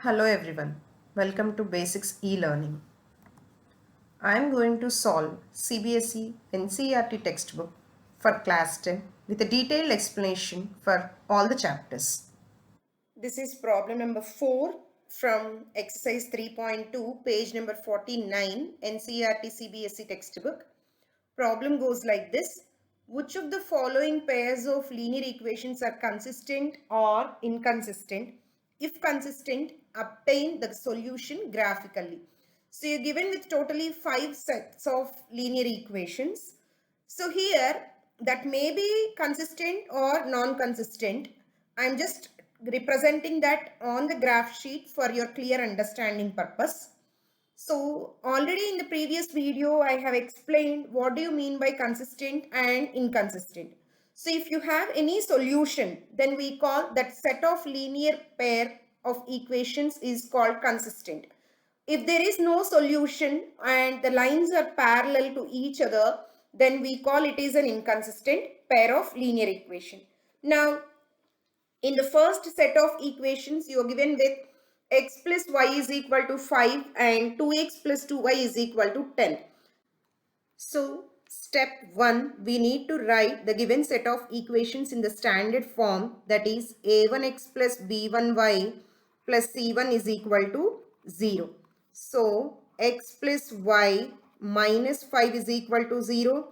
Hello everyone, welcome to Basics e-Learning. I am going to solve CBSE NCERT textbook for class 10 with a detailed explanation for all the chapters. This is problem number 4 from exercise 3.2 page number 49 NCERT CBSE textbook. Problem goes like this. Which of the following pairs of linear equations are consistent or inconsistent? If consistent, obtain the solution graphically. So you're given with totally 5 sets of linear equations. So here that may be consistent or non-consistent. I'm just representing that on the graph sheet for your clear understanding purpose. So already in the previous video, I have explained what do you mean by consistent and inconsistent. So if you have any solution, then we call that set of linear pair of equations is called consistent. If there is no solution and the lines are parallel to each other, then we call it is an inconsistent pair of linear equation. Now, in the first set of equations, you are given with x plus y is equal to 5 and 2x plus 2y is equal to 10. So, step 1, we need to write the given set of equations in the standard form, that is a1x plus b1y plus c1 is equal to 0. So, x plus y minus 5 is equal to 0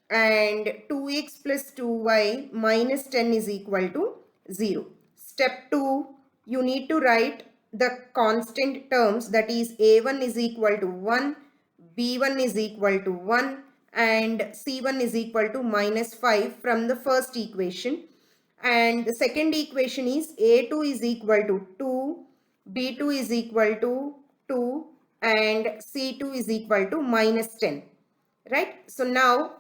and 2x plus 2y minus 10 is equal to 0. Step 2, you need to write the constant terms, that is a1 is equal to 1, b1 is equal to 1 and c1 is equal to minus 5 from the first equation. And the second equation is a2 is equal to 2, b2 is equal to 2 and c2 is equal to minus 10. Right? So now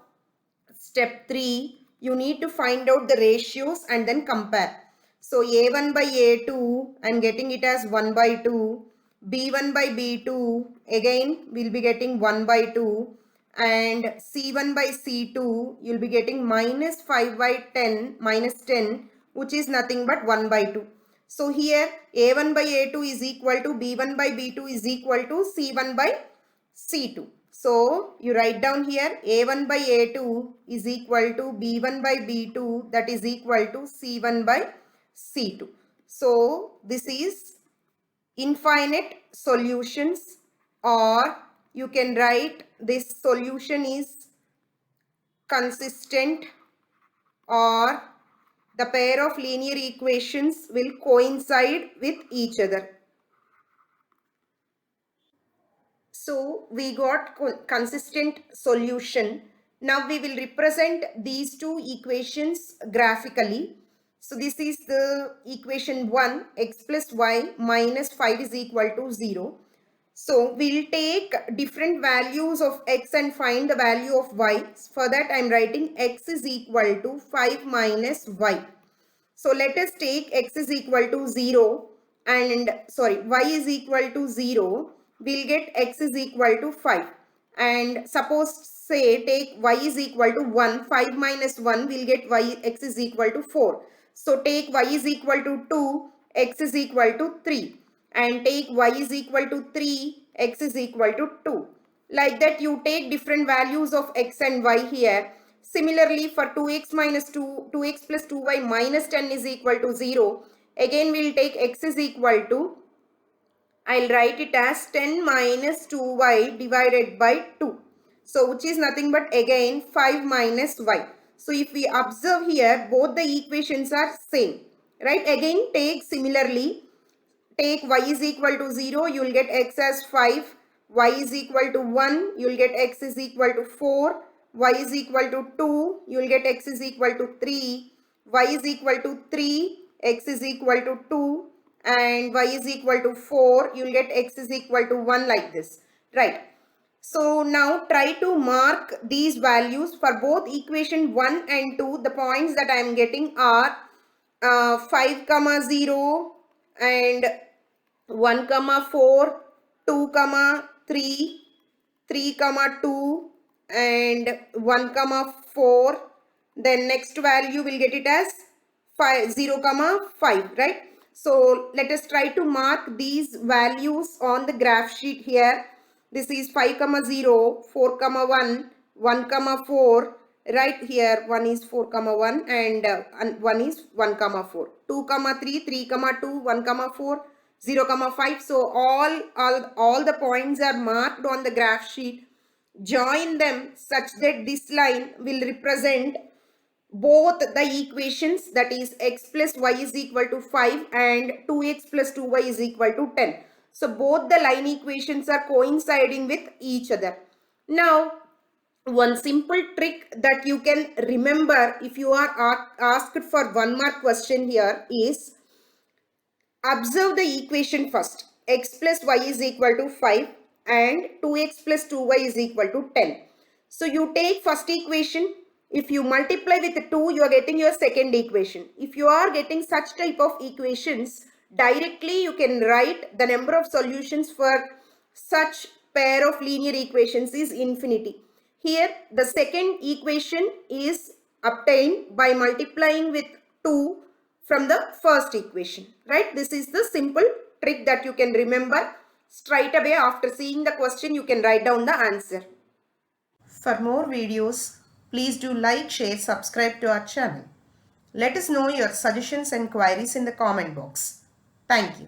step 3, you need to find out the ratios and then compare. So a1 by a2, I am getting it as 1 by 2. b1 by b2, again we'll be getting 1 by 2. And c1 by c2, you'll be getting minus 5 by 10, minus 10, which is nothing but 1 by 2. So here a1 by a2 is equal to b1 by b2 is equal to c1 by c2. So you write down here a1 by a2 is equal to b1 by b2, that is equal to c1 by c2. So this is infinite solutions, or you can write this solution is consistent, or the pair of linear equations will coincide with each other. So we got consistent solution. Now we will represent these two equations graphically. So this is the equation 1, x plus y minus 5 is equal to 0. So we'll take different values of x and find the value of y. For that I am writing x is equal to 5 minus y. So let us take x is equal to 0 and y is equal to 0. We'll get x is equal to 5. And suppose say take y is equal to 1. 5 minus 1 we'll get x is equal to 4. So take y is equal to 2. X is equal to 3. And take y is equal to 3. X is equal to 2. Like that you take different values of x and y here. Similarly, for 2x minus 2x plus 2y minus 10 is equal to 0. Again, we'll take x is equal to, I'll write it as 10 minus 2y divided by 2. So, which is nothing but again 5 minus y. So, if we observe here, both the equations are same. Right? Again, take similarly. Take y is equal to 0, you will get x as 5. Y is equal to 1, you will get x is equal to 4. Y is equal to 2, you will get x is equal to 3. Y is equal to 3, x is equal to 2. And y is equal to 4, you will get x is equal to 1, like this. Right. So now try to mark these values for both equation 1 and 2. The points that I am getting are 5, 0 and 1, 4, 2, 3, 3, 2 and 1, 4. Then next value will get it as 5, 0, 5, right? So let us try to mark these values on the graph sheet here. This is 5, 0, 4, 1, 1, 4. Right here, 1 is 4, 1 and 1 is 1, 4. 2, 3, 3, 2, 1, 4, 0, 5. So all the points are marked on the graph sheet. Join them such that this line will represent both the equations, that is x plus y is equal to 5 and 2x plus 2y is equal to 10. So both the line equations are coinciding with each other. Now one simple trick that you can remember if you are asked for 1 mark question here is, observe the equation first. X plus y is equal to 5 and 2x plus 2y is equal to 10. So you take first equation. If you multiply with 2, you are getting your second equation. If you are getting such type of equations, directly you can write the number of solutions for such pair of linear equations is infinity. Here the second equation is obtained by multiplying with 2 from the first equation, right? This is the simple trick that you can remember. Straight away after seeing the question, you can write down the answer. For more videos, please do like, share, subscribe to our channel. Let us know your suggestions and queries in the comment box. Thank you.